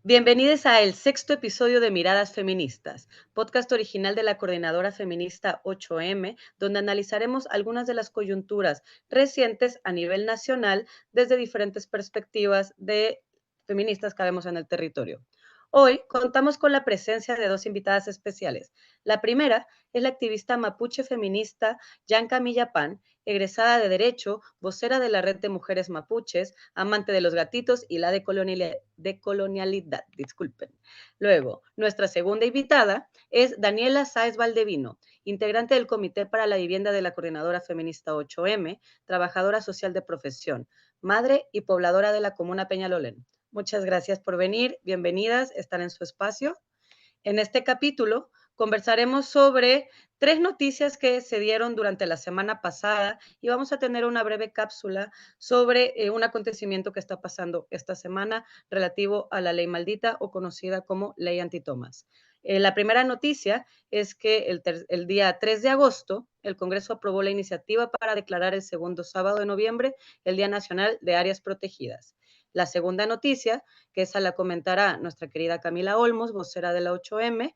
Bienvenidos a el sexto episodio de Miradas Feministas, podcast original de la Coordinadora Feminista 8M, donde analizaremos algunas de las coyunturas recientes a nivel nacional desde diferentes perspectivas de feministas que vemos en el territorio. Hoy contamos con la presencia de dos invitadas especiales. La primera es la activista mapuche feminista Yanka Millapán, egresada de Derecho, vocera de la Red de Mujeres Mapuches, amante de los gatitos y la decolonialidad. Disculpen. Luego, nuestra segunda invitada es Daniela Sáez Valdevino, integrante del Comité para la Vivienda de la Coordinadora Feminista 8M, trabajadora social de profesión, madre y pobladora de la comuna Peñalolén. Muchas gracias por venir, bienvenidas, están en su espacio. En este capítulo conversaremos sobre 3 noticias que se dieron durante la semana pasada y vamos a tener una breve cápsula sobre un acontecimiento que está pasando esta semana relativo a la ley maldita o conocida como ley antitomas. La primera noticia es que el día 3 de agosto el Congreso aprobó la iniciativa para declarar el segundo sábado de noviembre el Día Nacional de Áreas Protegidas. La segunda noticia, que esa la comentará nuestra querida Camila Olmos, vocera de la 8M,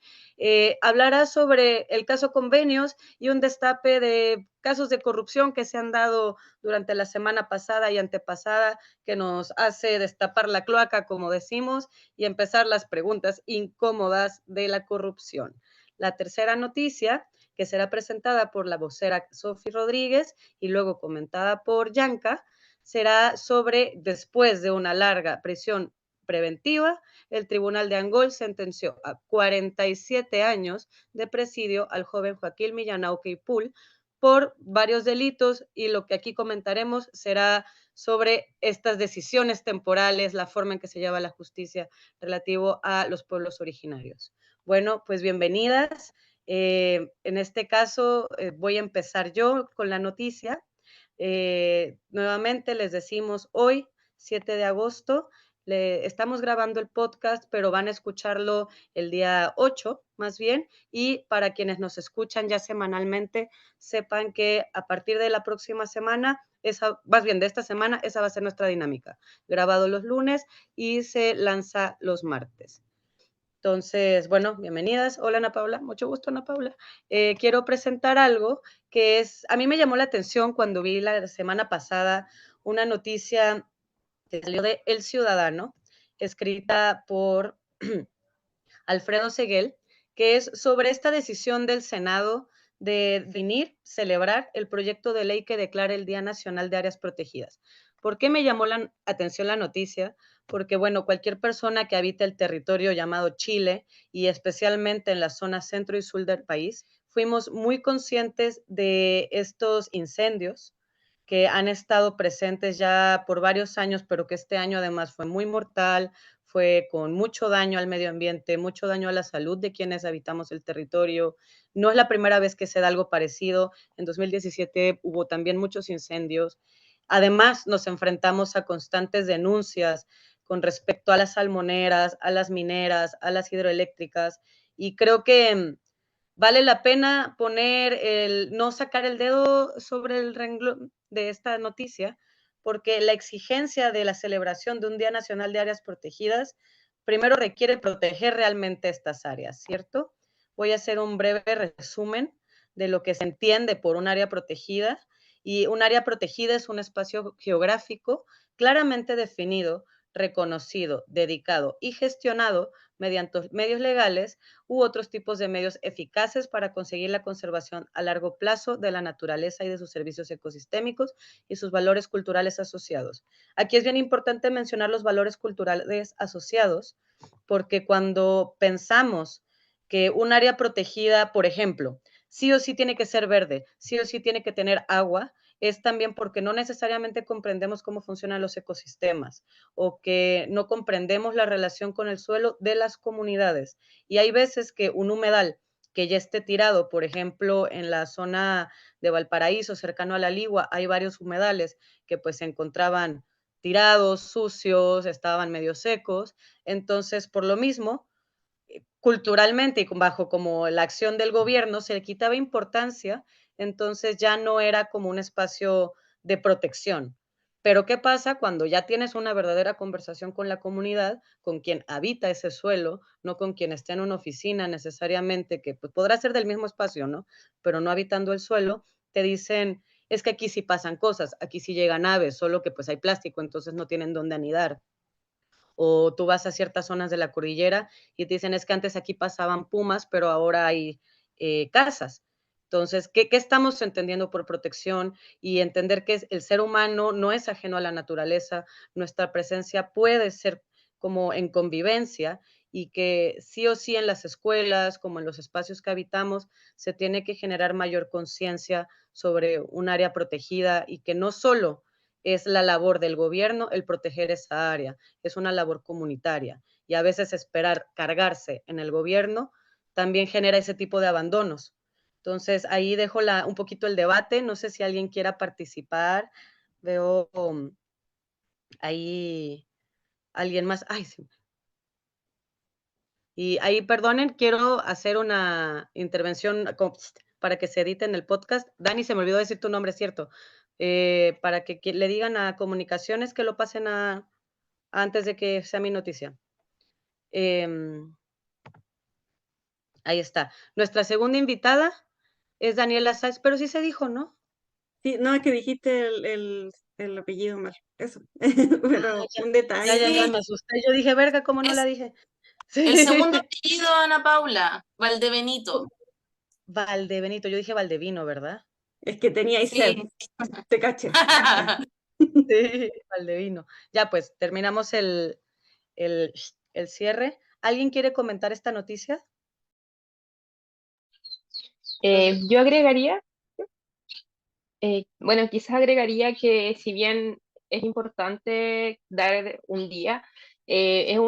hablará sobre el caso Convenios y un destape de casos de corrupción que se han dado durante la semana pasada y antepasada, que nos hace destapar la cloaca, como decimos, y empezar las preguntas incómodas de la corrupción. La tercera noticia, que será presentada por la vocera Sofi Rodríguez y luego comentada por Yanka, será sobre, después de una larga prisión preventiva, el Tribunal de Angol sentenció a 47 años de presidio al joven Joaquín Millanauque y Pool por varios delitos, y lo que aquí comentaremos será sobre estas decisiones temporales, la forma en que se lleva la justicia relativo a los pueblos originarios. Bueno, pues bienvenidas. En este caso voy a empezar yo con la noticia. Nuevamente les decimos hoy, 7 de agosto, estamos grabando el podcast, pero van a escucharlo el día 8, más bien, y para quienes nos escuchan ya semanalmente, sepan que a partir de la próxima semana, más bien de esta semana, esa va a ser nuestra dinámica, grabado los lunes y se lanza los martes. Entonces, bueno, bienvenidas. Hola, Ana Paula. Mucho gusto, Ana Paula. Quiero presentar algo que a mí me llamó la atención cuando vi la semana pasada una noticia que salió de El Ciudadano, escrita por Alfredo Seguel, que es sobre esta decisión del Senado de venir, celebrar el proyecto de ley que declara el Día Nacional de Áreas Protegidas. ¿Por qué me llamó la atención la noticia? Porque, bueno, cualquier persona que habita el territorio llamado Chile, y especialmente en la zona centro y sur del país, fuimos muy conscientes de estos incendios que han estado presentes ya por varios años, pero que este año además fue muy mortal, fue con mucho daño al medio ambiente, mucho daño a la salud de quienes habitamos el territorio. No es la primera vez que se da algo parecido. En 2017 hubo también muchos incendios. Además, nos enfrentamos a constantes denuncias con respecto a las salmoneras, a las mineras, a las hidroeléctricas, y creo que vale la pena no sacar el dedo sobre el renglón de esta noticia, porque la exigencia de la celebración de un Día Nacional de Áreas Protegidas primero requiere proteger realmente estas áreas, ¿cierto? Voy a hacer un breve resumen de lo que se entiende por un área protegida, y un área protegida es un espacio geográfico claramente definido, reconocido, dedicado y gestionado mediante medios legales u otros tipos de medios eficaces para conseguir la conservación a largo plazo de la naturaleza y de sus servicios ecosistémicos y sus valores culturales asociados. Aquí es bien importante mencionar los valores culturales asociados, porque cuando pensamos que un área protegida, por ejemplo, sí o sí tiene que ser verde, sí o sí tiene que tener agua, es también porque no necesariamente comprendemos cómo funcionan los ecosistemas o que no comprendemos la relación con el suelo de las comunidades. Y hay veces que un humedal que ya esté tirado, por ejemplo, en la zona de Valparaíso, cercano a la Ligua, hay varios humedales que pues se encontraban tirados, sucios, estaban medio secos. Entonces, por lo mismo, culturalmente y bajo como la acción del gobierno se le quitaba importancia, entonces ya no era como un espacio de protección. Pero, ¿qué pasa cuando ya tienes una verdadera conversación con la comunidad, con quien habita ese suelo, no con quien está en una oficina necesariamente, que, pues, podrá ser del mismo espacio, ¿no? Pero no habitando el suelo, te dicen: "Es que aquí sí pasan cosas, aquí sí llegan aves, solo que, pues, hay plástico, entonces no tienen dónde anidar". O tú vas a ciertas zonas de la cordillera y te dicen: "Es que antes aquí pasaban pumas, pero ahora hay, casas". Entonces, ¿qué estamos entendiendo por protección? Y entender que el ser humano no es ajeno a la naturaleza, nuestra presencia puede ser como en convivencia, y que sí o sí en las escuelas, como en los espacios que habitamos, se tiene que generar mayor conciencia sobre un área protegida, y que no solo es la labor del gobierno el proteger esa área, es una labor comunitaria, y a veces esperar cargarse en el gobierno también genera ese tipo de abandonos. Entonces, ahí dejo un poquito el debate, no sé si alguien quiera participar, veo ahí alguien más, ay, sí. Y ahí, perdonen, quiero hacer una intervención para que se edite en el podcast. Dani, se me olvidó decir tu nombre, es cierto. Para que le digan a comunicaciones que lo pasen antes de que sea mi noticia. Em, Ahí está. Nuestra segunda invitada es Daniela Sáez, pero sí se dijo, ¿no? Sí, no, es que dijiste el apellido mal, eso. Ah, Pero un detalle. ya Sí, me asusté. Yo dije: "Verga, ¿cómo no la es dije?". el segundo Sí. apellido, Ana Paula, Valdebenito. Valdebenito, yo dije Valdevino, ¿verdad? Es que tenía ahí sed, Sí. te caché. Ya. Sí, Valdevino. Ya, pues, terminamos el el cierre. ¿Alguien quiere comentar esta noticia? Yo agregaría, bueno, quizás agregaría que si bien es importante dar un día, es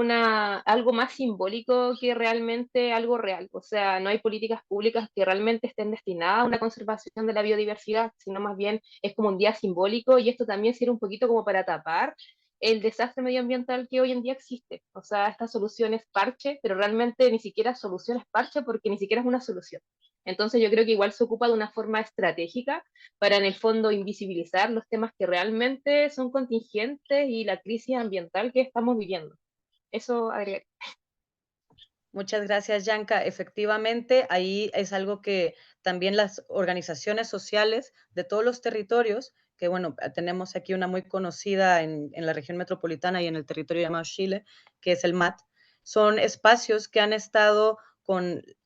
algo más simbólico que realmente algo real. O sea, no hay políticas públicas que realmente estén destinadas a una conservación de la biodiversidad, sino más bien es como un día simbólico y esto también sirve un poquito como para tapar el desastre medioambiental que hoy en día existe. O sea, esta solución es parche, pero realmente ni siquiera solución es parche porque ni siquiera es una solución. Entonces yo creo que igual se ocupa de una forma estratégica para en el fondo invisibilizar los temas que realmente son contingentes y la crisis ambiental que estamos viviendo. Eso agregaría. Muchas gracias, Yanka. Efectivamente, ahí es algo que también las organizaciones sociales de todos los territorios, que bueno, tenemos aquí una muy conocida en la región metropolitana y en el territorio llamado Chile, que es el MAT, son espacios que han estado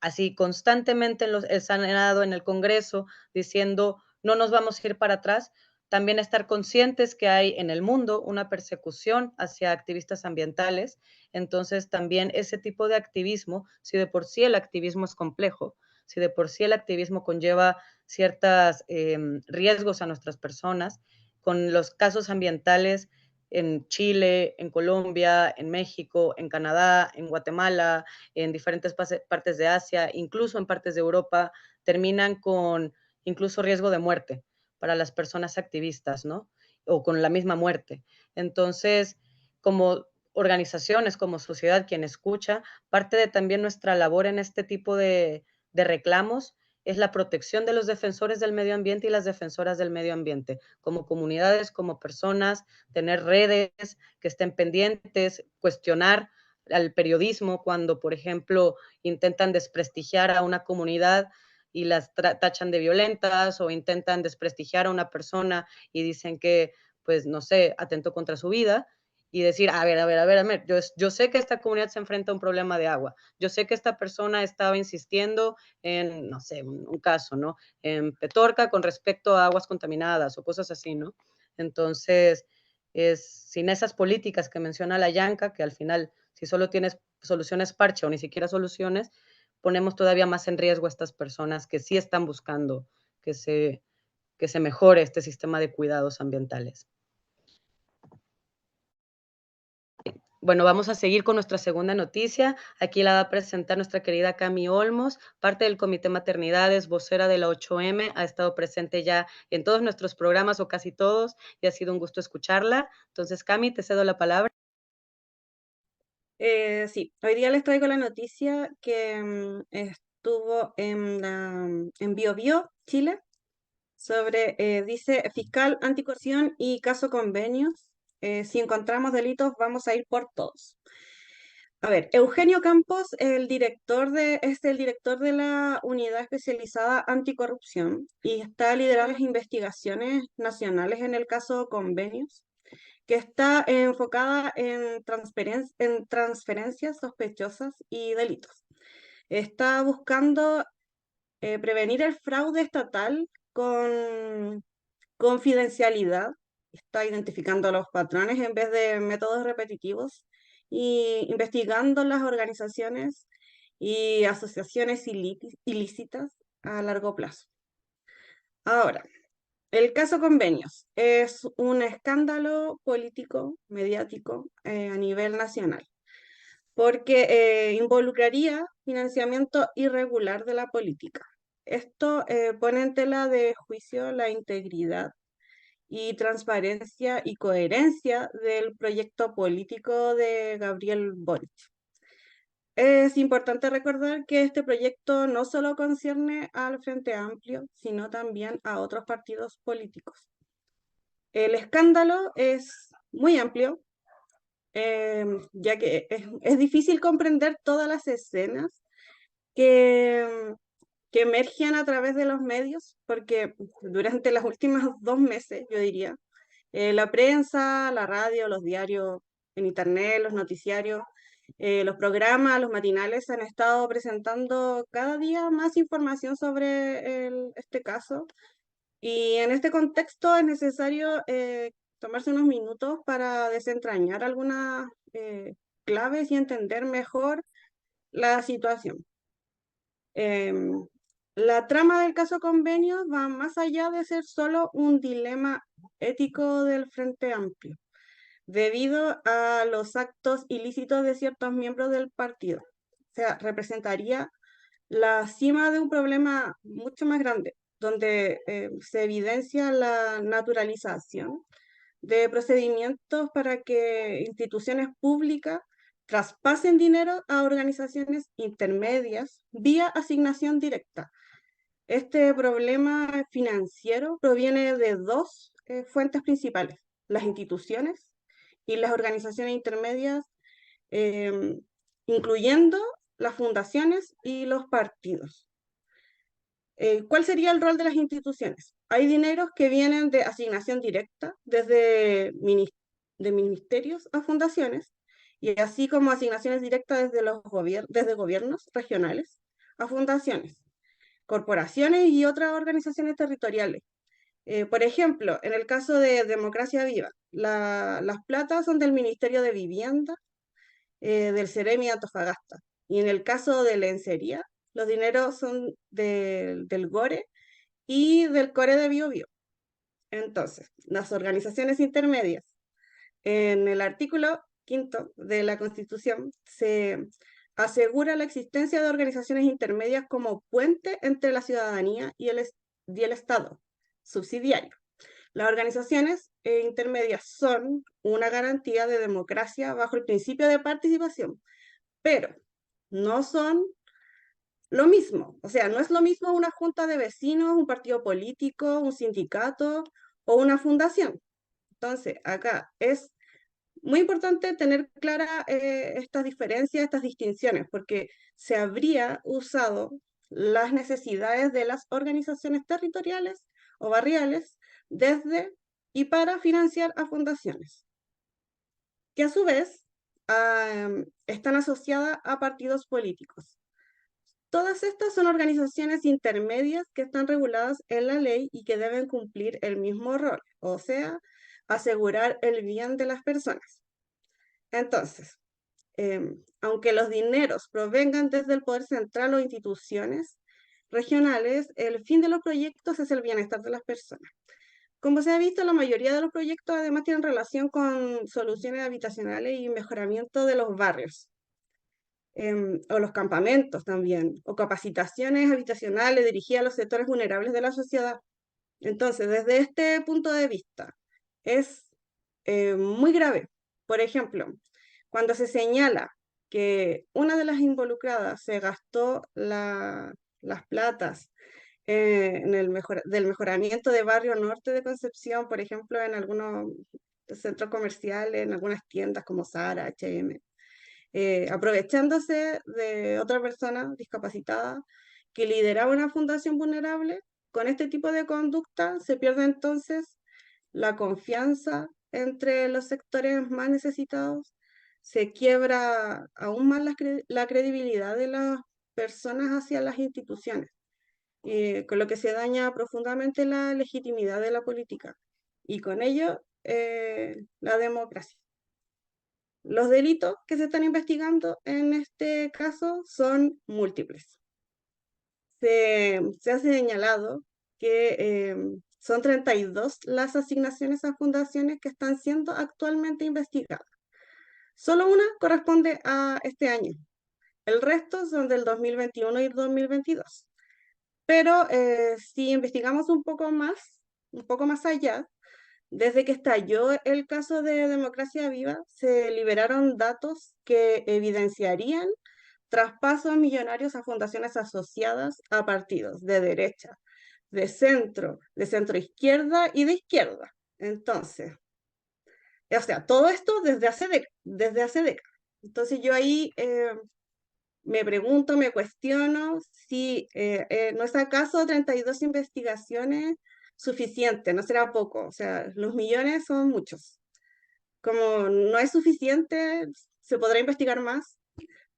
así constantemente en el Senado, en el Congreso, diciendo no nos vamos a ir para atrás. También estar conscientes que hay en el mundo una persecución hacia activistas ambientales. Entonces, también ese tipo de activismo, si de por sí el activismo es complejo, si de por sí el activismo conlleva ciertos riesgos a nuestras personas, con los casos ambientales en Chile, en Colombia, en México, en Canadá, en Guatemala, en diferentes partes de Asia, incluso en partes de Europa, terminan con incluso riesgo de muerte para las personas activistas, ¿no? O con la misma muerte. Entonces, como organizaciones, como sociedad, quien escucha, parte de también nuestra labor en este tipo de reclamos es la protección de los defensores del medio ambiente y las defensoras del medio ambiente, como comunidades, como personas, tener redes que estén pendientes, cuestionar al periodismo cuando, por ejemplo, intentan desprestigiar a una comunidad y las tachan de violentas, o intentan desprestigiar a una persona y dicen que, pues, no sé, atentó contra su vida, y decir, a ver, yo sé que esta comunidad se enfrenta a un problema de agua, yo sé que esta persona estaba insistiendo en, no sé, un caso, ¿no? En Petorca con respecto a aguas contaminadas o cosas así, ¿no? Entonces, sin esas políticas que menciona la Yanka, que al final, si solo tienes soluciones parche o ni siquiera soluciones, ponemos todavía más en riesgo a estas personas que sí están buscando que que se mejore este sistema de cuidados ambientales. Bueno, vamos a seguir con nuestra segunda noticia. Aquí la va a presentar nuestra querida Cami Olmos, parte del Comité Maternidades, vocera de la 8M, ha estado presente ya en todos nuestros programas o casi todos, y ha sido un gusto escucharla. Entonces, Cami, te cedo la palabra. Sí, hoy día les traigo la noticia que estuvo en Bio Bio, Chile, dice fiscal anticorrupción y caso convenios. Si encontramos delitos, vamos a ir por todos. A ver, Eugenio Campos, es el director de la Unidad Especializada Anticorrupción y está liderando las investigaciones nacionales en el caso Convenios, que está enfocada en transferencias sospechosas y delitos. Está buscando prevenir el fraude estatal con confidencialidad, está identificando los patrones en vez de métodos repetitivos y investigando las organizaciones y asociaciones ilícitas a largo plazo. Ahora, el caso Convenios es un escándalo político, mediático a nivel nacional, porque involucraría financiamiento irregular de la política. Esto pone en tela de juicio la integridad y transparencia y coherencia del proyecto político de Gabriel Boric. Es importante recordar que este proyecto no solo concierne al Frente Amplio, sino también a otros partidos políticos. El escándalo es muy amplio, ya que es difícil comprender todas las escenas que emergen a través de los medios, porque durante los últimos 2 meses, yo diría, la prensa, la radio, los diarios en internet, los noticiarios, los programas, los matinales han estado presentando cada día más información sobre este caso. Y en este contexto es necesario tomarse unos minutos para desentrañar algunas claves y entender mejor la situación. La trama del caso Convenio va más allá de ser solo un dilema ético del Frente Amplio, debido a los actos ilícitos de ciertos miembros del partido. O sea, representaría la cima de un problema mucho más grande, donde se evidencia la naturalización de procedimientos para que instituciones públicas traspasen dinero a organizaciones intermedias vía asignación directa. Este problema financiero proviene de 2 fuentes principales: las instituciones y las organizaciones intermedias, incluyendo las fundaciones y los partidos. ¿Cuál sería el rol de las instituciones? Hay dineros que vienen de asignación directa, de ministerios a fundaciones, y así como asignaciones directas desde gobiernos regionales a fundaciones, corporaciones y otras organizaciones territoriales. Por ejemplo, en el caso de Democracia Viva, las platas son del Ministerio de Vivienda, del Ceremi Antofagasta. Y en el caso de Lencería, los dineros son del GORE y del CORE de Biobío. Entonces, las organizaciones intermedias. En el artículo 5º de la Constitución se asegura la existencia de organizaciones intermedias como puente entre la ciudadanía y el Estado subsidiario. Las organizaciones intermedias son una garantía de democracia bajo el principio de participación, pero no son lo mismo. O sea, no es lo mismo una junta de vecinos, un partido político, un sindicato o una fundación. Entonces, acá es muy importante tener clara estas diferencias, estas distinciones, porque se habría usado las necesidades de las organizaciones territoriales o barriales desde y para financiar a fundaciones, que a su vez están asociadas a partidos políticos. Todas estas son organizaciones intermedias que están reguladas en la ley y que deben cumplir el mismo rol, o sea, asegurar el bien de las personas. Entonces, aunque los dineros provengan desde el poder central o instituciones regionales, el fin de los proyectos es el bienestar de las personas. Como se ha visto, la mayoría de los proyectos además tienen relación con soluciones habitacionales y mejoramiento de los barrios, o los campamentos también, o capacitaciones habitacionales dirigidas a los sectores vulnerables de la sociedad. Entonces, desde este punto de vista, es muy grave. Por ejemplo, cuando se señala que una de las involucradas se gastó las platas del mejoramiento de Barrio Norte de Concepción, por ejemplo, en algunos centros comerciales, en algunas tiendas como Zara, H&M, aprovechándose de otra persona discapacitada que lideraba una fundación vulnerable. Con este tipo de conducta se pierde entonces la confianza entre los sectores más necesitados, se quiebra aún más la credibilidad de las personas hacia las instituciones, con lo que se daña profundamente la legitimidad de la política y con ello la democracia. Los delitos que se están investigando en este caso son múltiples. Se ha señalado que son 32 las asignaciones a fundaciones que están siendo actualmente investigadas. Solo una corresponde a este año. El resto son del 2021 y 2022. Pero si investigamos un poco más allá, desde que estalló el caso de Democracia Viva, se liberaron datos que evidenciarían traspasos millonarios a fundaciones asociadas a partidos de derecha, de centro izquierda y de izquierda. Entonces, o sea, todo esto desde hace décadas. Entonces yo ahí me pregunto, me cuestiono si no es acaso 32 investigaciones suficiente, no será poco, o sea, los millones son muchos. Como no es suficiente, se podrá investigar más.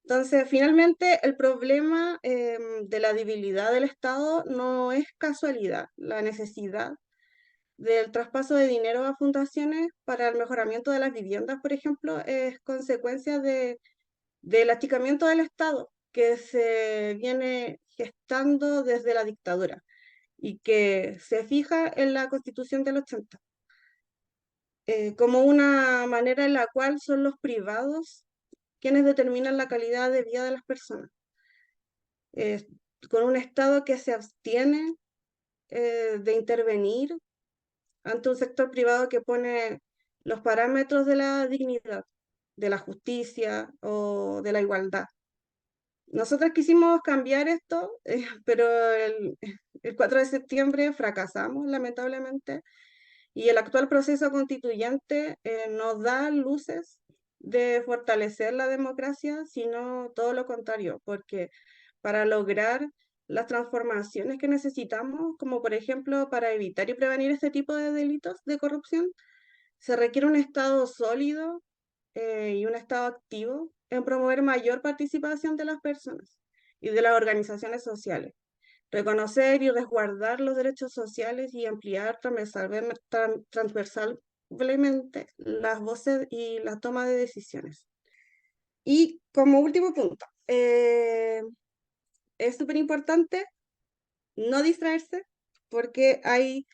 Entonces, finalmente, el problema de la debilidad del Estado no es casualidad. La necesidad del traspaso de dinero a fundaciones para el mejoramiento de las viviendas, por ejemplo, es consecuencia del achicamiento del Estado que se viene gestando desde la dictadura y que se fija en la Constitución del 80, como una manera en la cual son los privados quienes determinan la calidad de vida de las personas, con un Estado que se abstiene de intervenir ante un sector privado que pone los parámetros de la dignidad, de la justicia o de la igualdad. Nosotros quisimos cambiar esto, pero el 4 de septiembre fracasamos, lamentablemente, y el actual proceso constituyente nos da luces de fortalecer la democracia, sino todo lo contrario, porque para lograr las transformaciones que necesitamos, como por ejemplo para evitar y prevenir este tipo de delitos de corrupción, se requiere un Estado sólido y un Estado activo en promover mayor participación de las personas y de las organizaciones sociales, reconocer y resguardar los derechos sociales y ampliar transversalmente las voces y la toma de decisiones. Y como último punto, es súper importante no distraerse porque hay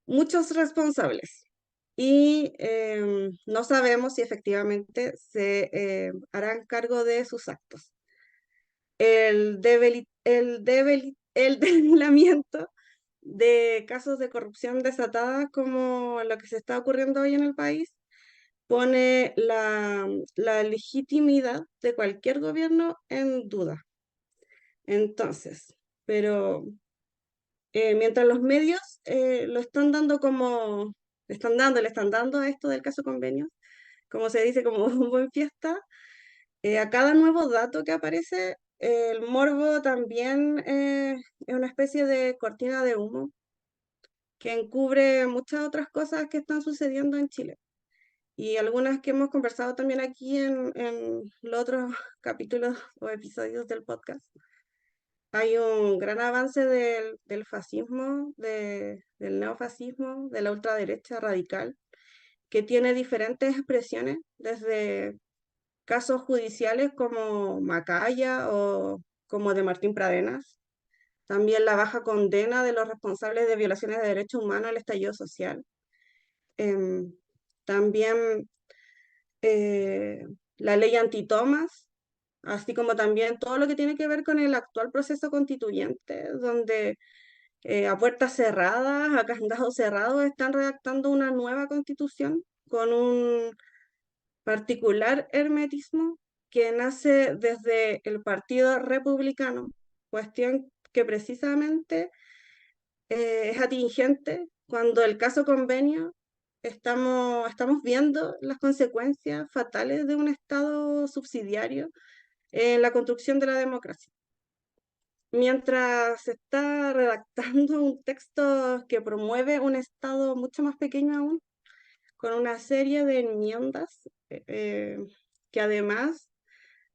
muchos responsables y no sabemos si efectivamente se harán cargo de sus actos. El develamiento de casos de corrupción desatada como lo que se está ocurriendo hoy en el país pone la legitimidad de cualquier gobierno en duda. Entonces, pero mientras los medios lo están dando como, le están dando a esto del caso Convenios, como se dice, como un buen fiesta, a cada nuevo dato que aparece, el morbo también es una especie de cortina de humo que encubre muchas otras cosas que están sucediendo en Chile. Y algunas que hemos conversado también aquí en los otros capítulos o episodios del podcast. Hay un gran avance del fascismo, del neofascismo, de la ultraderecha radical, que tiene diferentes expresiones, desde casos judiciales como Macaya o como de Martín Pradenas, también la baja condena de los responsables de violaciones de derechos humanos al estallido social, también la ley antitomas, así como también todo lo que tiene que ver con el actual proceso constituyente, donde a puertas cerradas, a candado cerrado, están redactando una nueva constitución con un particular hermetismo que nace desde el Partido Republicano, cuestión que precisamente es atingente cuando el caso Convenio estamos viendo las consecuencias fatales de un Estado subsidiario en la construcción de la democracia. Mientras se está redactando un texto que promueve un Estado mucho más pequeño aún, con una serie de enmiendas que además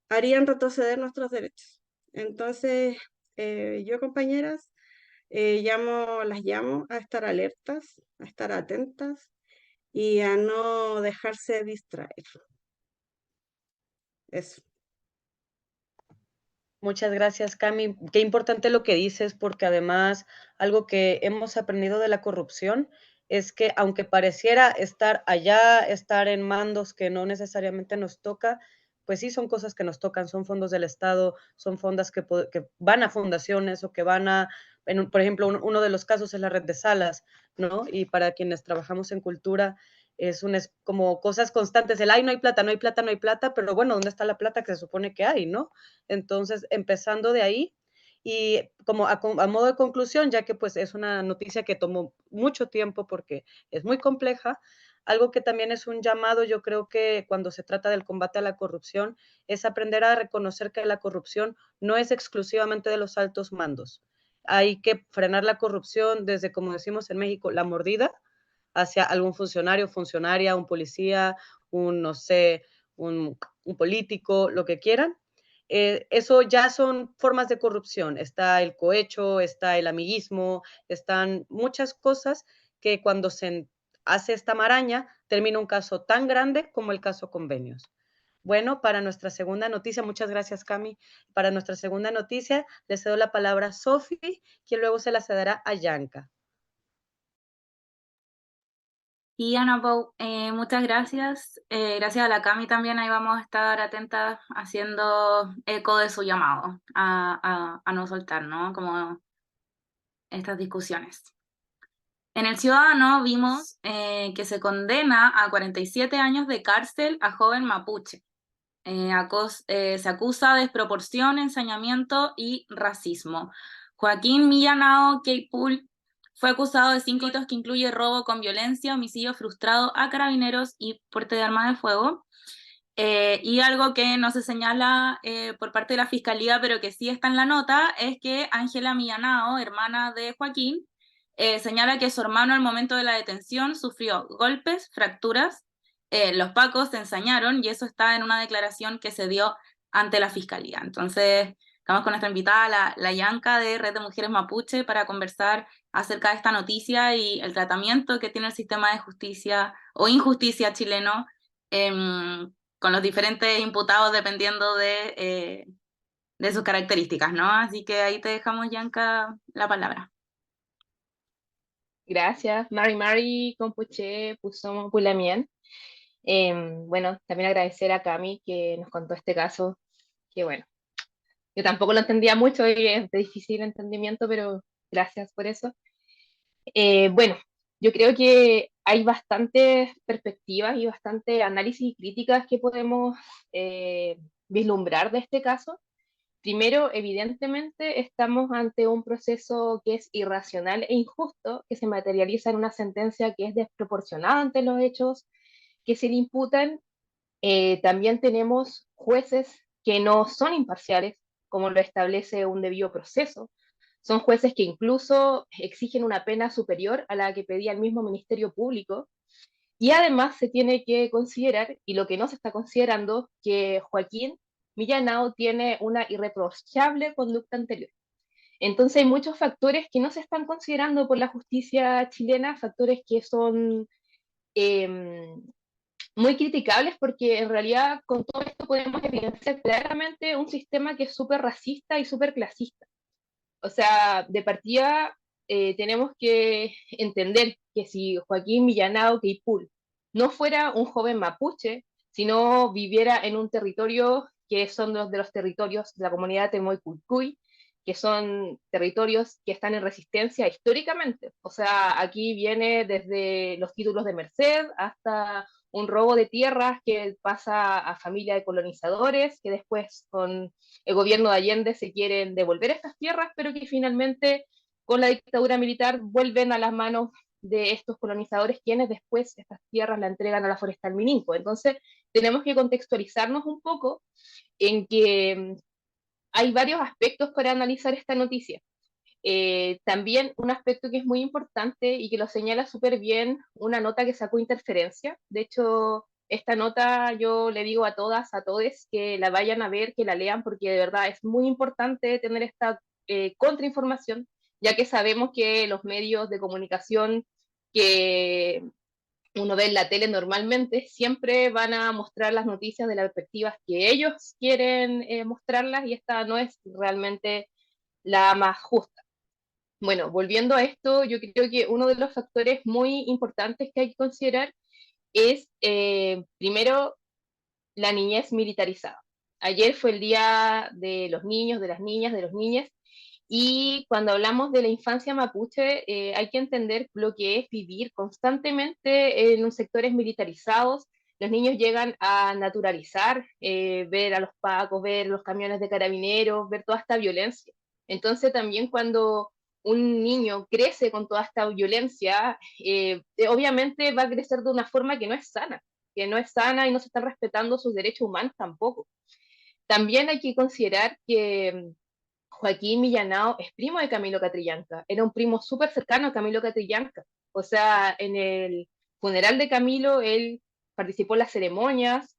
harían retroceder nuestros derechos. Entonces, yo, compañeras, las llamo a estar alertas, a estar atentas y a no dejarse distraer. Eso. Muchas gracias, Cami. Qué importante lo que dices, porque además algo que hemos aprendido de la corrupción es que aunque pareciera estar allá, estar en mandos que no necesariamente nos toca, pues sí son cosas que nos tocan, son fondos del Estado, son fondos que van a fundaciones o que van a, por ejemplo, uno de los casos es la red de salas, ¿no? Y para quienes trabajamos en cultura, es como cosas constantes, el, ay, no hay plata, no hay plata, no hay plata, pero bueno, ¿dónde está la plata que se supone que hay, no? Entonces, empezando de ahí, y como a modo de conclusión, ya que pues es una noticia que tomó mucho tiempo porque es muy compleja, algo que también es un llamado, yo creo que cuando se trata del combate a la corrupción, es aprender a reconocer que la corrupción no es exclusivamente de los altos mandos. Hay que frenar la corrupción desde, como decimos en México, la mordida, hacia algún funcionario, funcionaria, un policía, no sé, un político, lo que quieran. Eso ya son formas de corrupción. Está el cohecho, está el amiguismo, están muchas cosas que cuando se hace esta maraña termina un caso tan grande como el caso Convenios. Bueno, para nuestra segunda noticia, muchas gracias, Cami. Para nuestra segunda noticia, le cedo la palabra a Sofi, quien luego se la cederá a Yanka. Y Ana Pau, muchas gracias. Gracias a la Cami también, ahí vamos a estar atentas haciendo eco de su llamado a no soltar, ¿no? Como estas discusiones. En El Ciudadano vimos que se condena a 47 años de cárcel a joven mapuche. Se acusa de desproporción, ensañamiento y racismo. Joaquín Millanao Queipoul fue acusado de 5 delitos que incluye robo con violencia, homicidio frustrado a carabineros y porte de arma de fuego. Y algo que no se señala por parte de la Fiscalía, pero que sí está en la nota, es que Ángela Millanao, hermana de Joaquín, señala que su hermano al momento de la detención sufrió golpes, fracturas, los pacos se ensañaron y eso está en una declaración que se dio ante la Fiscalía. Entonces, estamos con nuestra invitada, la Yanka de Red de Mujeres Mapuche, para conversar acerca de esta noticia y el tratamiento que tiene el sistema de justicia o injusticia chileno con los diferentes imputados dependiendo de sus características, ¿no? Así que ahí te dejamos, Yanka, la palabra. Gracias, Mari Compuche Pusomo Pulamien. Bueno, también agradecer a Cami que nos contó este caso, que bueno, yo tampoco lo entendía mucho y es de difícil entendimiento, pero gracias por eso. Bueno, yo creo que hay bastantes perspectivas y bastante análisis y críticas que podemos vislumbrar de este caso. Primero, evidentemente, estamos ante un proceso que es irracional e injusto, que se materializa en una sentencia que es desproporcionada ante los hechos que se le imputan. También tenemos jueces que no son imparciales, como lo establece un debido proceso. Son jueces que incluso exigen una pena superior a la que pedía el mismo Ministerio Público. Y además se tiene que considerar, y lo que no se está considerando, que Joaquín Millanao tiene una irreprochable conducta anterior. Entonces hay muchos factores que no se están considerando por la justicia chilena, factores que son muy criticables porque en realidad con todo esto podemos evidenciar claramente un sistema que es súper racista y súper clasista. O sea, de partida tenemos que entender que si Joaquín Millanao Queipoul no fuera un joven mapuche, sino viviera en un territorio que son de los territorios de la comunidad Temoy-Culcuy, que son territorios que están en resistencia históricamente. O sea, aquí viene desde los títulos de merced hasta un robo de tierras que pasa a familia de colonizadores, que después con el gobierno de Allende se quieren devolver estas tierras, pero que finalmente con la dictadura militar vuelven a las manos de estos colonizadores, quienes después estas tierras la entregan a la Forestal Mininco. Entonces, tenemos que contextualizarnos un poco en que hay varios aspectos para analizar esta noticia. También un aspecto que es muy importante y que lo señala súper bien una nota que sacó Interferencia. De hecho, esta nota yo le digo a todas, a todos, que la vayan a ver, que la lean, porque de verdad es muy importante tener esta contrainformación, ya que sabemos que los medios de comunicación que uno ve en la tele normalmente siempre van a mostrar las noticias de las perspectivas que ellos quieren mostrarlas, y esta no es realmente la más justa. Bueno, volviendo a esto, yo creo que uno de los factores muy importantes que hay que considerar es, primero, la niñez militarizada. Ayer fue el Día de los Niños, de las Niñas, de los niñes, y cuando hablamos de la infancia mapuche, hay que entender lo que es vivir constantemente en los sectores militarizados. Los niños llegan a naturalizar, ver a los pacos, ver los camiones de carabineros, ver toda esta violencia. Entonces también cuando un niño crece con toda esta violencia, obviamente va a crecer de una forma que no es sana y no se están respetando sus derechos humanos tampoco. También hay que considerar que Joaquín Millanao es primo de Camilo Catrillanca, era un primo súper cercano a Camilo Catrillanca. O sea, en el funeral de Camilo, él participó en las ceremonias,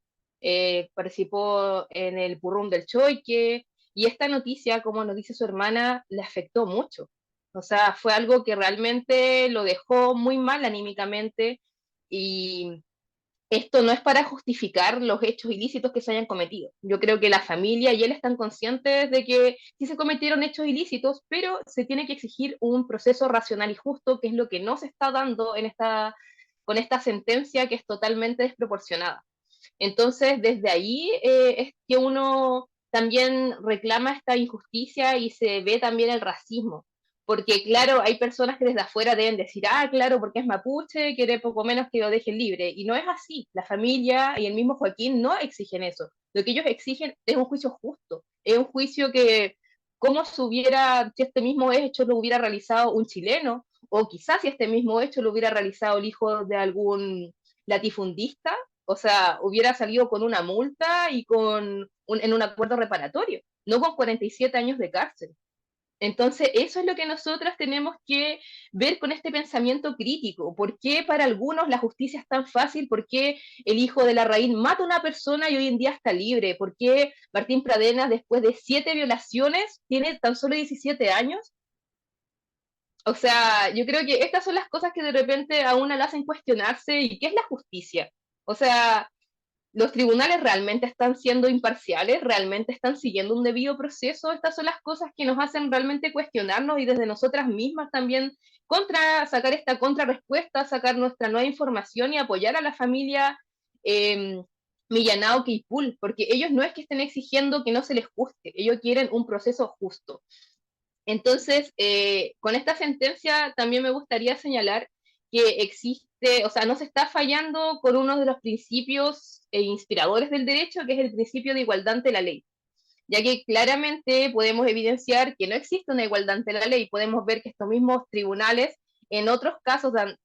participó en el Purrum del Choique, y esta noticia, como nos dice su hermana, le afectó mucho. O sea, fue algo que realmente lo dejó muy mal anímicamente, y esto no es para justificar los hechos ilícitos que se hayan cometido. Yo creo que la familia y él están conscientes de que sí se cometieron hechos ilícitos, pero se tiene que exigir un proceso racional y justo, que es lo que no se está dando con esta sentencia, que es totalmente desproporcionada. Entonces, desde ahí es que uno también reclama esta injusticia y se ve también el racismo. Porque, claro, hay personas que desde afuera deben decir, ah, claro, porque es mapuche, quiere poco menos que lo dejen libre. Y no es así. La familia y el mismo Joaquín no exigen eso. Lo que ellos exigen es un juicio justo. Es un juicio que, como si este mismo hecho lo hubiera realizado un chileno, o quizás si este mismo hecho lo hubiera realizado el hijo de algún latifundista, o sea, hubiera salido con una multa y en un acuerdo reparatorio, no con 47 años de cárcel. Entonces, eso es lo que nosotras tenemos que ver con este pensamiento crítico. ¿Por qué para algunos la justicia es tan fácil? ¿Por qué el hijo de Larraín mata a una persona y hoy en día está libre? ¿Por qué Martín Pradenas, después de 7 violaciones, tiene tan solo 17 años? O sea, yo creo que estas son las cosas que de repente a una la hacen cuestionarse. ¿Y qué es la justicia? O sea, ¿los tribunales realmente están siendo imparciales? ¿Realmente están siguiendo un debido proceso? Estas son las cosas que nos hacen realmente cuestionarnos, y desde nosotras mismas también sacar esta contrarrespuesta, sacar nuestra nueva información y apoyar a la familia Millanao Queipul, porque ellos no es que estén exigiendo que no se les juzgue, ellos quieren un proceso justo. Entonces, con esta sentencia también me gustaría señalar que existe, o sea, no se está fallando con uno de los principios inspiradores del derecho, que es el principio de igualdad ante la ley, ya que claramente podemos evidenciar que no existe una igualdad ante la ley. Podemos ver que estos mismos tribunales en otros casos dan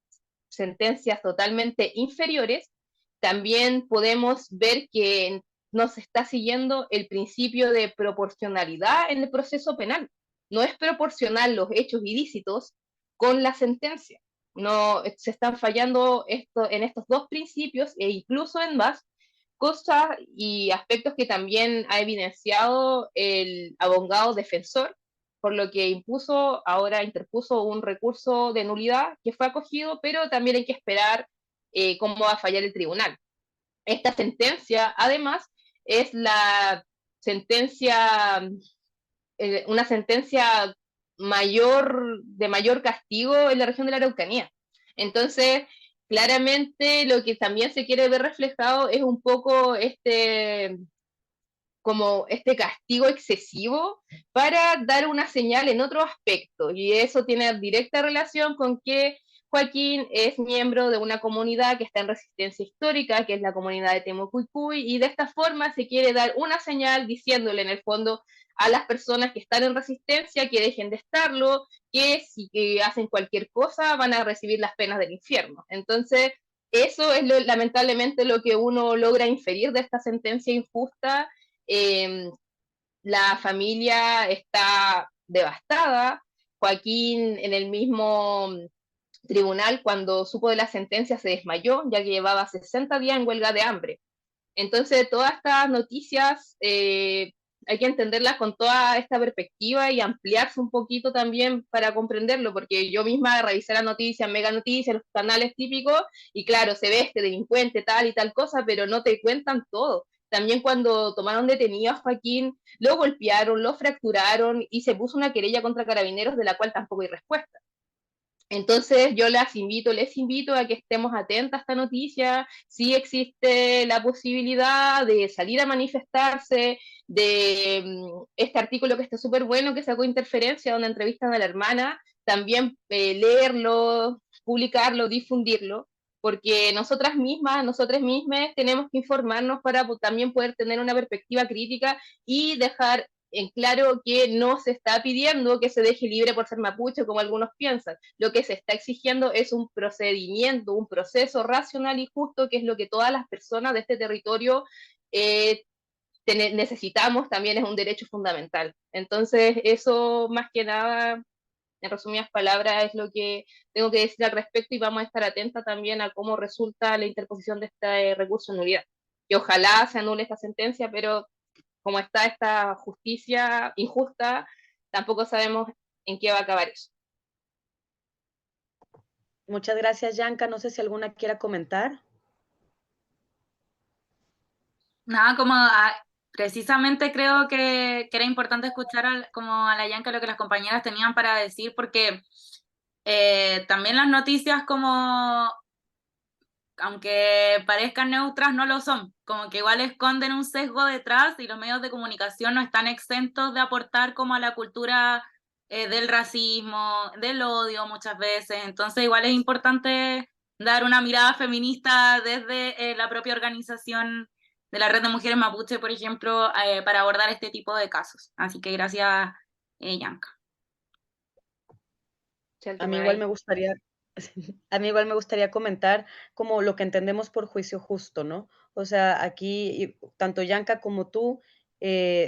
sentencias totalmente inferiores. También podemos ver que no se está siguiendo el principio de proporcionalidad en el proceso penal. No es proporcional los hechos ilícitos con la sentencia. No se están fallando en estos dos principios, e incluso en más cosas y aspectos que también ha evidenciado el abogado defensor, por lo que interpuso un recurso de nulidad que fue acogido, pero también hay que esperar cómo va a fallar el tribunal. Esta sentencia, además, es la sentencia, una sentencia de mayor castigo en la región de la Araucanía. Entonces, claramente lo que también se quiere ver reflejado es un poco como este castigo excesivo para dar una señal en otro aspecto, y eso tiene directa relación con que Joaquín es miembro de una comunidad que está en resistencia histórica, que es la comunidad de Temucuicui, y de esta forma se quiere dar una señal diciéndole en el fondo a las personas que están en resistencia que dejen de estarlo, que si que hacen cualquier cosa van a recibir las penas del infierno. Entonces, eso es lamentablemente lo que uno logra inferir de esta sentencia injusta. La familia está devastada. Joaquín en el mismo tribunal, cuando supo de la sentencia, se desmayó, ya que llevaba 60 días en huelga de hambre. Entonces, todas estas noticias hay que entenderlas con toda esta perspectiva y ampliarse un poquito también para comprenderlo, porque yo misma revisé las noticias, Mega Noticias, los canales típicos, y claro, se ve este delincuente tal y tal cosa, pero no te cuentan todo. También cuando tomaron detenido a Joaquín, lo golpearon, lo fracturaron y se puso una querella contra Carabineros de la cual tampoco hay respuesta. Entonces yo les invito a que estemos atentas a esta noticia. Sí existe la posibilidad de salir a manifestarse, de este artículo que está súper bueno, que sacó Interferencia, donde entrevistan a la hermana, también leerlo, publicarlo, difundirlo, porque nosotros mismos tenemos que informarnos para también poder tener una perspectiva crítica y dejar en claro que no se está pidiendo que se deje libre por ser mapuche, como algunos piensan. Lo que se está exigiendo es un procedimiento, un proceso racional y justo, que es lo que todas las personas de este territorio necesitamos, también es un derecho fundamental. Entonces, eso más que nada, en resumidas palabras, es lo que tengo que decir al respecto, y vamos a estar atentas también a cómo resulta la interposición de este recurso en nulidad. Que ojalá se anule esta sentencia, pero como está esta justicia injusta, tampoco sabemos en qué va a acabar eso. Muchas gracias, Yanka. No sé si alguna quiera comentar. Nada, como precisamente creo que era importante escuchar como a la Yanka lo que las compañeras tenían para decir, porque también las noticias como, aunque parezcan neutras, no lo son, como que igual esconden un sesgo detrás, y los medios de comunicación no están exentos de aportar como a la cultura del racismo, del odio muchas veces. Entonces igual es importante dar una mirada feminista desde la propia organización de la Red de Mujeres Mapuche, por ejemplo, para abordar este tipo de casos. Así que gracias, Yanka. A mí igual me gustaría, a mí igual me gustaría comentar como lo que entendemos por juicio justo, ¿no? O sea, aquí tanto Yanka como tú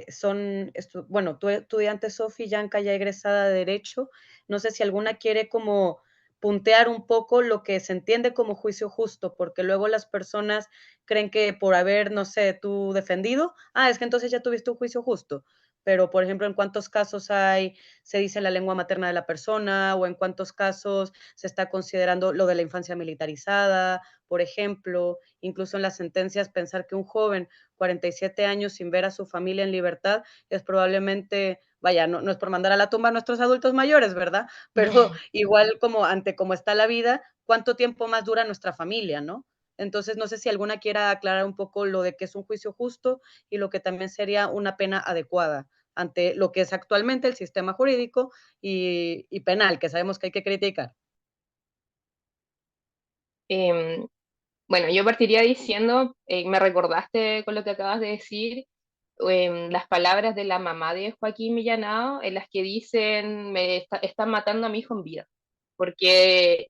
son, bueno, tú estudiante, Sofi, Yanka ya egresada de Derecho. No sé si alguna quiere como puntear un poco lo que se entiende como juicio justo, porque luego las personas creen que por haber, no sé, tú defendido, es que entonces ya tuviste un juicio justo. Pero, por ejemplo, ¿en cuántos casos se dice la lengua materna de la persona, o en cuántos casos se está considerando lo de la infancia militarizada, por ejemplo? Incluso en las sentencias, pensar que un joven 47 años sin ver a su familia en libertad es probablemente, vaya, no es por mandar a la tumba a nuestros adultos mayores, ¿verdad? Pero igual como ante cómo está la vida, ¿cuánto tiempo más dura nuestra familia, no? Entonces, no sé si alguna quiera aclarar un poco lo de qué es un juicio justo y lo que también sería una pena adecuada ante lo que es actualmente el sistema jurídico y penal, que sabemos que hay que criticar. Bueno, yo partiría diciendo, me recordaste con lo que acabas de decir, las palabras de la mamá de Joaquín Millanao, en las que dicen, están matando a mi hijo en vida, porque,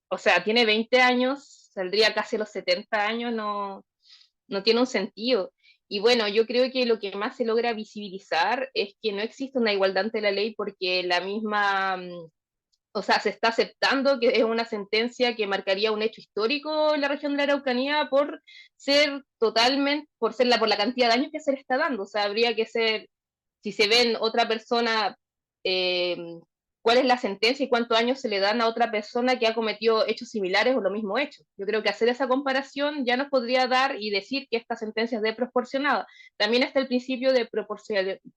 o sea, tiene 20 años, saldría casi a los 70 años, no tiene un sentido. Y bueno, yo creo que lo que más se logra visibilizar es que no existe una igualdad ante la ley, porque la misma, o sea, se está aceptando que es una sentencia que marcaría un hecho histórico en la región de la Araucanía por ser totalmente, por la cantidad de años que se le está dando. O sea, habría que ser, si se ven otra persona, eh, cuál es la sentencia y cuántos años se le dan a otra persona que ha cometido hechos similares o lo mismo hecho. Yo creo que hacer esa comparación ya nos podría dar y decir que esta sentencia es desproporcionada. También está el principio de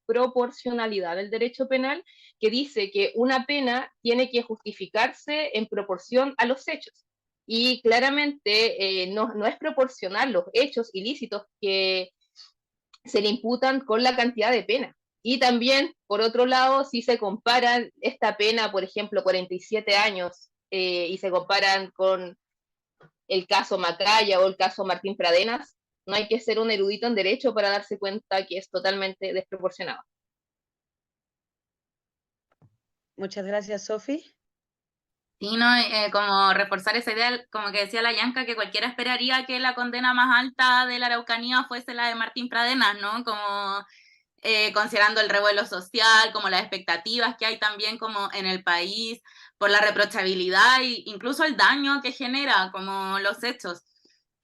proporcionalidad del derecho penal, que dice que una pena tiene que justificarse en proporción a los hechos. Y claramente no es proporcional los hechos ilícitos que se le imputan con la cantidad de pena. Y también, por otro lado, si se compara esta pena, por ejemplo, 47 años y se comparan con el caso Macaya o el caso Martín Pradenas, no hay que ser un erudito en derecho para darse cuenta que es totalmente desproporcionado. Muchas gracias, Sofi. Sí, ¿no? Como reforzar esa idea, como que decía la Yanka, que cualquiera esperaría que la condena más alta de la Araucanía fuese la de Martín Pradenas, ¿no? Como considerando el revuelo social, como las expectativas que hay también como en el país, por la reprochabilidad e incluso el daño que genera, como los hechos.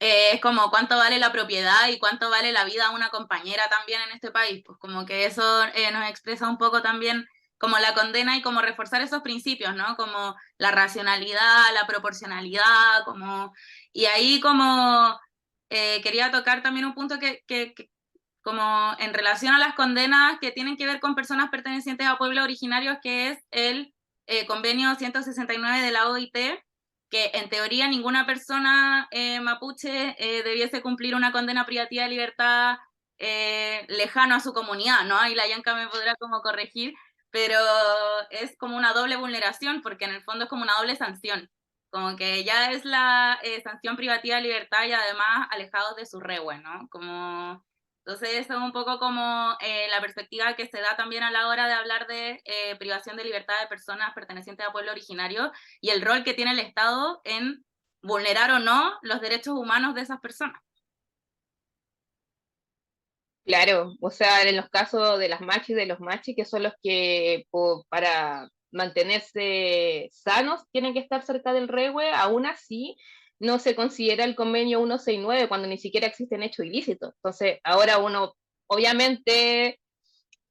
Es como cuánto vale la propiedad y cuánto vale la vida de una compañera también en este país, pues como que eso nos expresa un poco también como la condena y como reforzar esos principios, ¿no? Como la racionalidad, la proporcionalidad, como... Y ahí como quería tocar también un punto que como en relación a las condenas que tienen que ver con personas pertenecientes a pueblos originarios, que es el convenio 169 de la OIT, que en teoría ninguna persona mapuche debiese cumplir una condena privativa de libertad lejano a su comunidad, ¿no? Ahí la Yanka me podrá como corregir, pero es como una doble vulneración, porque en el fondo es como una doble sanción, como que ya es la sanción privativa de libertad y además alejados de su rehue, ¿no? Como... Entonces, eso es un poco como la perspectiva que se da también a la hora de hablar de privación de libertad de personas pertenecientes a pueblo originario y el rol que tiene el Estado en vulnerar o no los derechos humanos de esas personas. Claro, o sea, en los casos de las machis y de los machis, que son los que para mantenerse sanos tienen que estar cerca del rehue, aún así no se considera el convenio 169 cuando ni siquiera existen hechos ilícitos. Entonces, ahora uno, obviamente,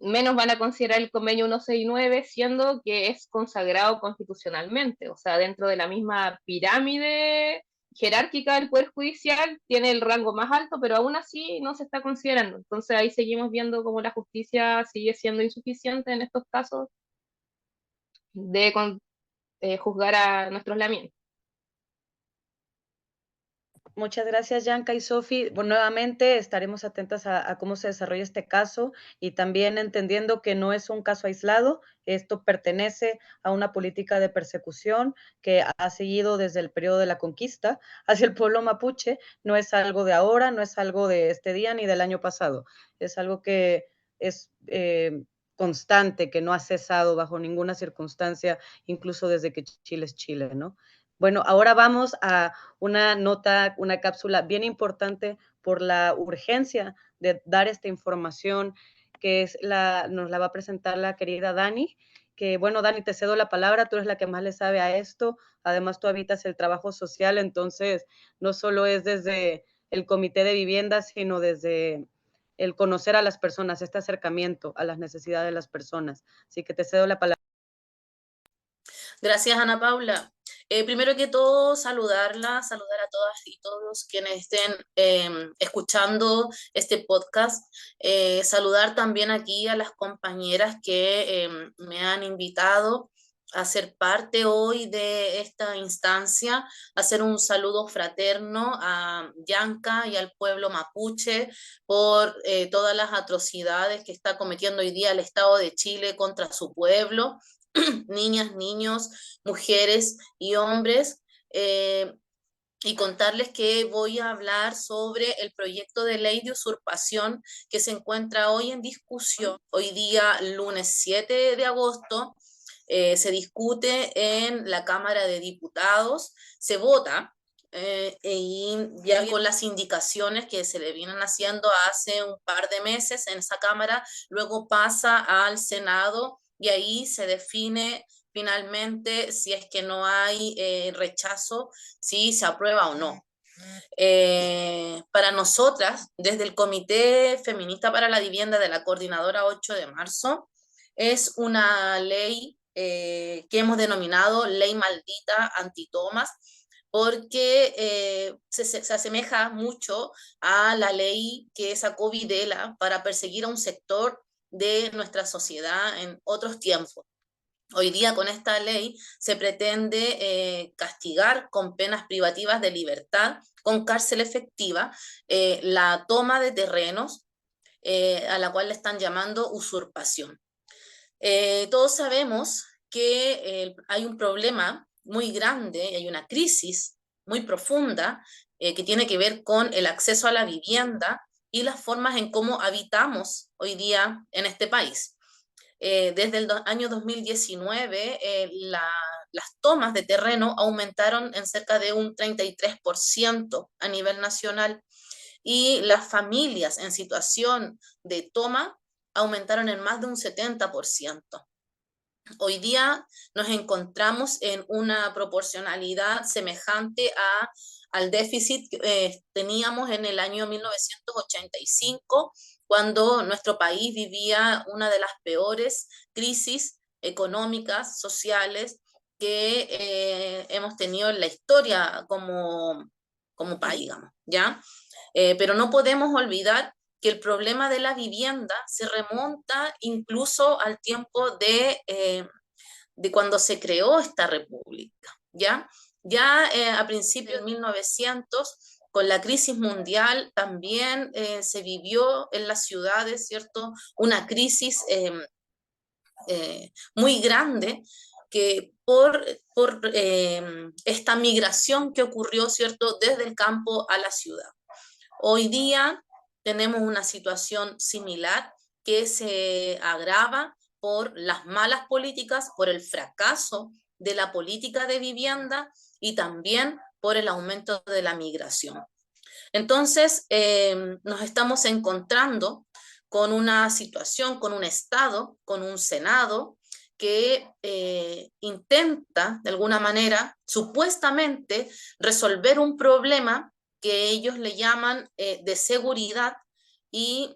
menos van a considerar el convenio 169, siendo que es consagrado constitucionalmente, o sea, dentro de la misma pirámide jerárquica del Poder Judicial, tiene el rango más alto, pero aún así no se está considerando. Entonces ahí seguimos viendo cómo la justicia sigue siendo insuficiente en estos casos de juzgar a nuestros lamientes. Muchas gracias, Yanka y Sofi. Bueno, nuevamente estaremos atentas a cómo se desarrolla este caso y también entendiendo que no es un caso aislado, esto pertenece a una política de persecución que ha seguido desde el periodo de la conquista hacia el pueblo mapuche. No es algo de ahora, no es algo de este día ni del año pasado, es algo que es constante, que no ha cesado bajo ninguna circunstancia, incluso desde que Chile es Chile, ¿no? Bueno, ahora vamos a una nota, una cápsula bien importante por la urgencia de dar esta información, que es nos la va a presentar la querida Dani, que bueno, Dani, te cedo la palabra, tú eres la que más le sabe a esto, además tú habitas el trabajo social, entonces no solo es desde el comité de vivienda, sino desde el conocer a las personas, este acercamiento a las necesidades de las personas. Así que te cedo la palabra. Gracias, Ana Paula. Primero que todo, saludar a todas y todos quienes estén escuchando este podcast. Saludar también aquí a las compañeras que me han invitado a ser parte hoy de esta instancia, hacer un saludo fraterno a Yanka y al pueblo mapuche por todas las atrocidades que está cometiendo hoy día el Estado de Chile contra su pueblo. Niñas, niños, mujeres y hombres, y contarles que voy a hablar sobre el proyecto de ley de usurpación que se encuentra hoy en discusión. Hoy día, lunes 7 de agosto, se discute en la Cámara de Diputados, se vota, y ya con las indicaciones que se le vienen haciendo hace un par de meses en esa Cámara, luego pasa al Senado y ahí se define finalmente si es que no hay rechazo, si se aprueba o no. Para nosotras, desde el Comité Feminista para la Vivienda de la Coordinadora 8 de marzo, es una ley que hemos denominado Ley Maldita Antitomas, porque se asemeja mucho a la ley que sacó Videla para perseguir a un sector de nuestra sociedad en otros tiempos. Hoy día con esta ley se pretende castigar con penas privativas de libertad, con cárcel efectiva, la toma de terrenos, a la cual le están llamando usurpación. Todos sabemos que hay un problema muy grande, hay una crisis muy profunda que tiene que ver con el acceso a la vivienda y las formas en cómo habitamos hoy día en este país. Desde el año 2019, las tomas de terreno aumentaron en cerca de un 33% a nivel nacional y las familias en situación de toma aumentaron en más de un 70%. Hoy día nos encontramos en una proporcionalidad semejante al déficit que teníamos en el año 1985, cuando nuestro país vivía una de las peores crisis económicas, sociales, que hemos tenido en la historia como país, digamos, ¿ya? Pero no podemos olvidar que el problema de la vivienda se remonta incluso al tiempo de cuando se creó esta república, ¿ya? Ya a principios de 1900, con la crisis mundial, también se vivió en las ciudades, ¿cierto? Una crisis muy grande que por esta migración que ocurrió, ¿cierto? Desde el campo a la ciudad. Hoy día tenemos una situación similar que se agrava por las malas políticas, por el fracaso de la política de vivienda y también por el aumento de la migración. Entonces, nos estamos encontrando con una situación, con un Estado, con un Senado que intenta, de alguna manera, supuestamente, resolver un problema que ellos le llaman de seguridad y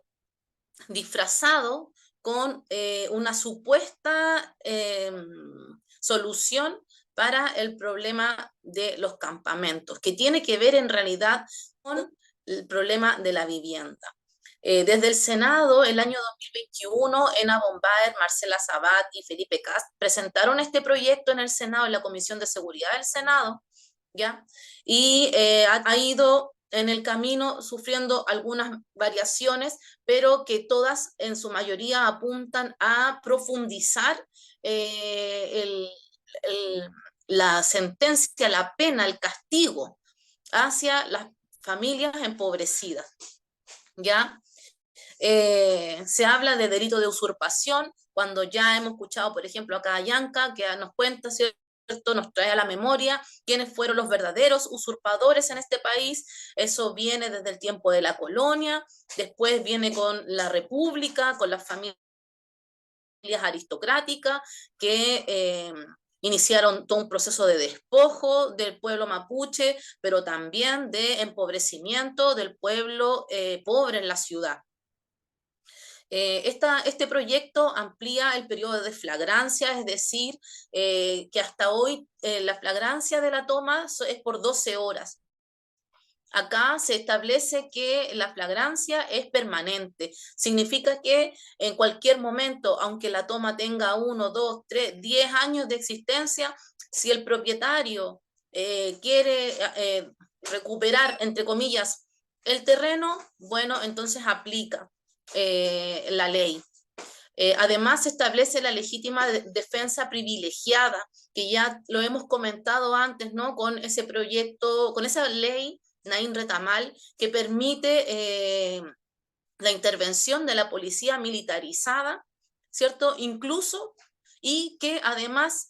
disfrazado con una supuesta solución para el problema de los campamentos, que tiene que ver en realidad con el problema de la vivienda. Desde el Senado, el año 2021, Ena Bombaer, Marcela Sabat y Felipe Cast presentaron este proyecto en el Senado, en la Comisión de Seguridad del Senado, ¿ya? Y ha ido en el camino sufriendo algunas variaciones, pero que todas en su mayoría apuntan a profundizar la sentencia, la pena, el castigo hacia las familias empobrecidas, ¿ya? Se habla de delito de usurpación, cuando ya hemos escuchado, por ejemplo, acá a Yanka, que nos cuenta, ¿cierto? Nos trae a la memoria quiénes fueron los verdaderos usurpadores en este país. Eso viene desde el tiempo de la colonia, después viene con la república, con las familias aristocráticas que iniciaron todo un proceso de despojo del pueblo mapuche, pero también de empobrecimiento del pueblo pobre en la ciudad. Este proyecto amplía el periodo de flagrancia, es decir, que hasta hoy la flagrancia de la toma es por 12 horas. Acá se establece que la flagrancia es permanente. Significa que en cualquier momento, aunque la toma tenga 1, 2, 3, 10 años de existencia, si el propietario quiere recuperar, entre comillas, el terreno, bueno, entonces aplica la ley. Además, se establece la legítima defensa privilegiada, que ya lo hemos comentado antes, ¿no? Con ese proyecto, con esa ley Naín Retamal, que permite la intervención de la policía militarizada, ¿cierto? Incluso, y que además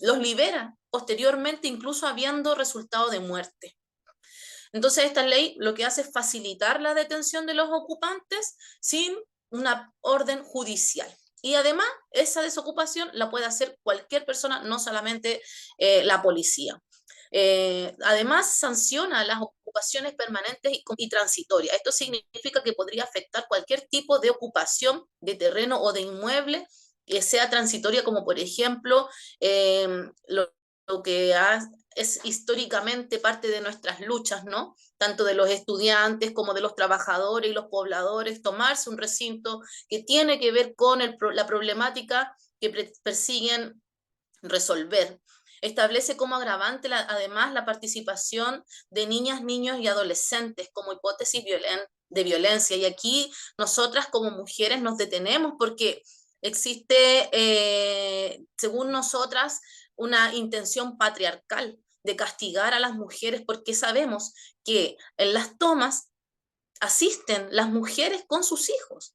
los libera posteriormente, incluso habiendo resultado de muerte. Entonces, esta ley lo que hace es facilitar la detención de los ocupantes sin una orden judicial. Y además, esa desocupación la puede hacer cualquier persona, no solamente la policía. Además, sanciona las ocupaciones permanentes y transitorias. Esto significa que podría afectar cualquier tipo de ocupación de terreno o de inmueble que sea transitoria, como por ejemplo lo que es históricamente parte de nuestras luchas, ¿no? Tanto de los estudiantes como de los trabajadores y los pobladores, tomarse un recinto que tiene que ver con la problemática que persiguen resolver. Establece como agravante además la participación de niñas, niños y adolescentes como hipótesis de violencia. Y aquí nosotras como mujeres nos detenemos porque existe, según nosotras, una intención patriarcal de castigar a las mujeres, porque sabemos que en las tomas asisten las mujeres con sus hijos,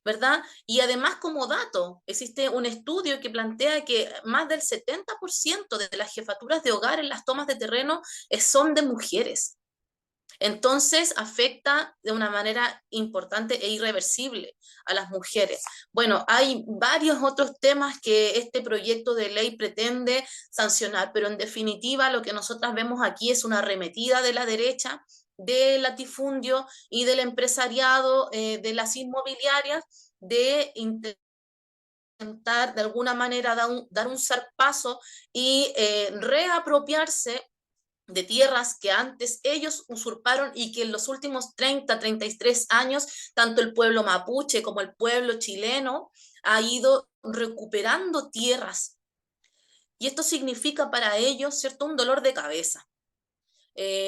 ¿verdad? Y además, como dato, existe un estudio que plantea que más del 70% de las jefaturas de hogar en las tomas de terreno son de mujeres. Entonces, afecta de una manera importante e irreversible a las mujeres. Bueno, hay varios otros temas que este proyecto de ley pretende sancionar, pero en definitiva lo que nosotras vemos aquí es una arremetida de la derecha, del latifundio y del empresariado, de las inmobiliarias, de intentar de alguna manera dar un zarpazo y reapropiarse de tierras que antes ellos usurparon y que en los últimos 30, 33 años, tanto el pueblo mapuche como el pueblo chileno ha ido recuperando tierras. Y esto significa para ellos, ¿cierto?, un dolor de cabeza.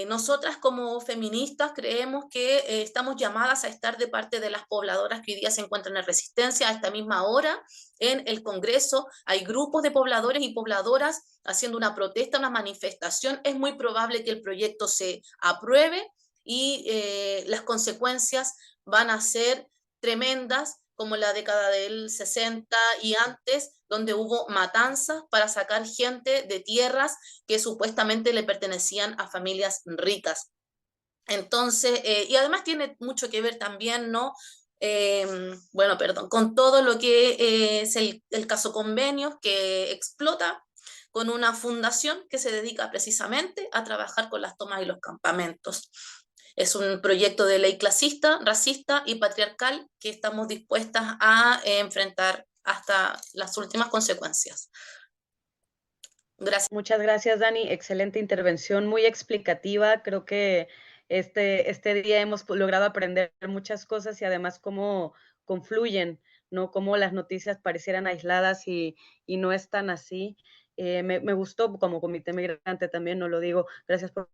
Nosotras como feministas creemos que estamos llamadas a estar de parte de las pobladoras que hoy día se encuentran en resistencia. A esta misma hora en el Congreso hay grupos de pobladores y pobladoras haciendo una protesta, una manifestación. Es muy probable que el proyecto se apruebe y las consecuencias van a ser tremendas, como la década del 60 y antes, donde hubo matanzas para sacar gente de tierras que supuestamente le pertenecían a familias ricas. Entonces, y además tiene mucho que ver también, ¿no? Bueno, perdón, con todo lo que es el caso Convenios, que explota con una fundación que se dedica precisamente a trabajar con las tomas y los campamentos. Es un proyecto de ley clasista, racista y patriarcal que estamos dispuestas a enfrentar hasta las últimas consecuencias. Gracias. Muchas gracias, Dani. Excelente intervención, muy explicativa. Creo que este día hemos logrado aprender muchas cosas y además cómo confluyen, ¿no? Cómo las noticias parecieran aisladas y no están así. Me gustó como comité migrante también, no lo digo. Gracias por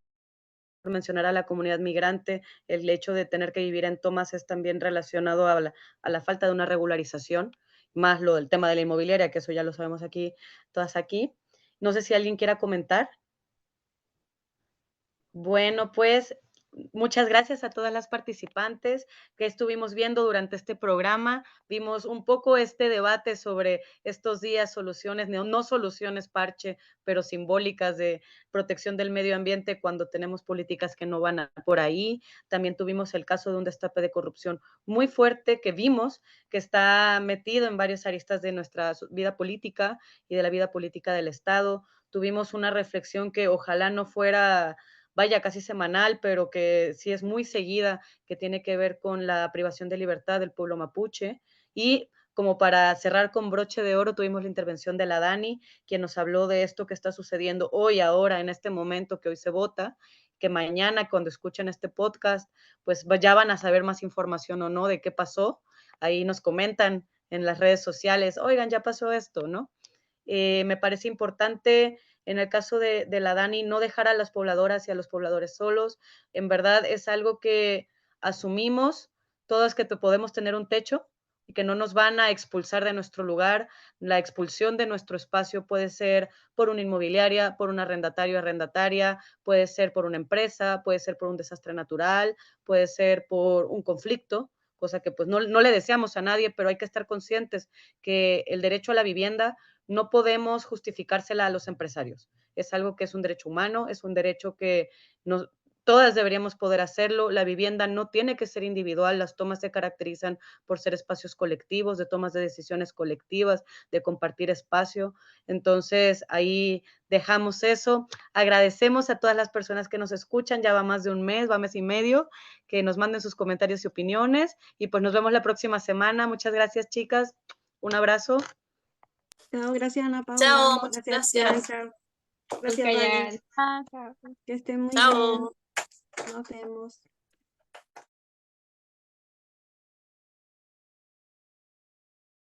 mencionar a la comunidad migrante. El hecho de tener que vivir en tomas es también relacionado a la falta de una regularización, más lo del tema de la inmobiliaria, que eso ya lo sabemos aquí, todas aquí. No sé si alguien quiera comentar. Bueno, pues muchas gracias a todas las participantes que estuvimos viendo durante este programa. Vimos un poco este debate sobre estos días, soluciones, no soluciones parche, pero simbólicas de protección del medio ambiente cuando tenemos políticas que no van por ahí. También tuvimos el caso de un destape de corrupción muy fuerte que vimos que está metido en varias aristas de nuestra vida política y de la vida política del Estado. Tuvimos una reflexión que ojalá no fuera casi semanal, pero que sí es muy seguida, que tiene que ver con la privación de libertad del pueblo mapuche. Y como para cerrar con broche de oro, tuvimos la intervención de la Dani, quien nos habló de esto que está sucediendo hoy, ahora, en este momento que hoy se vota, que mañana cuando escuchen este podcast, pues ya van a saber más información o no de qué pasó. Ahí nos comentan en las redes sociales, oigan, ya pasó esto, ¿no? Me parece importante en el caso de la Dani no dejar a las pobladoras y a los pobladores solos. En verdad es algo que asumimos todas que podemos tener un techo y que no nos van a expulsar de nuestro lugar. La expulsión de nuestro espacio puede ser por una inmobiliaria, por un arrendatario, arrendataria, puede ser por una empresa, puede ser por un desastre natural, puede ser por un conflicto, cosa que pues no le deseamos a nadie, pero hay que estar conscientes que el derecho a la vivienda no podemos justificársela a los empresarios. Es algo que es un derecho humano, es un derecho que todas deberíamos poder hacerlo. La vivienda no tiene que ser individual, las tomas se caracterizan por ser espacios colectivos, de tomas de decisiones colectivas, de compartir espacio. Entonces, ahí dejamos eso. Agradecemos a todas las personas que nos escuchan, ya va más de un mes, va mes y medio, que nos manden sus comentarios y opiniones, y pues nos vemos la próxima semana. Muchas gracias, chicas. Un abrazo. Chao, gracias Ana Paula. Chao, muchas Gracias, gracias. Bianca. Gracias, Dani. Chao. Que estén muy Chao. bien. Nos vemos.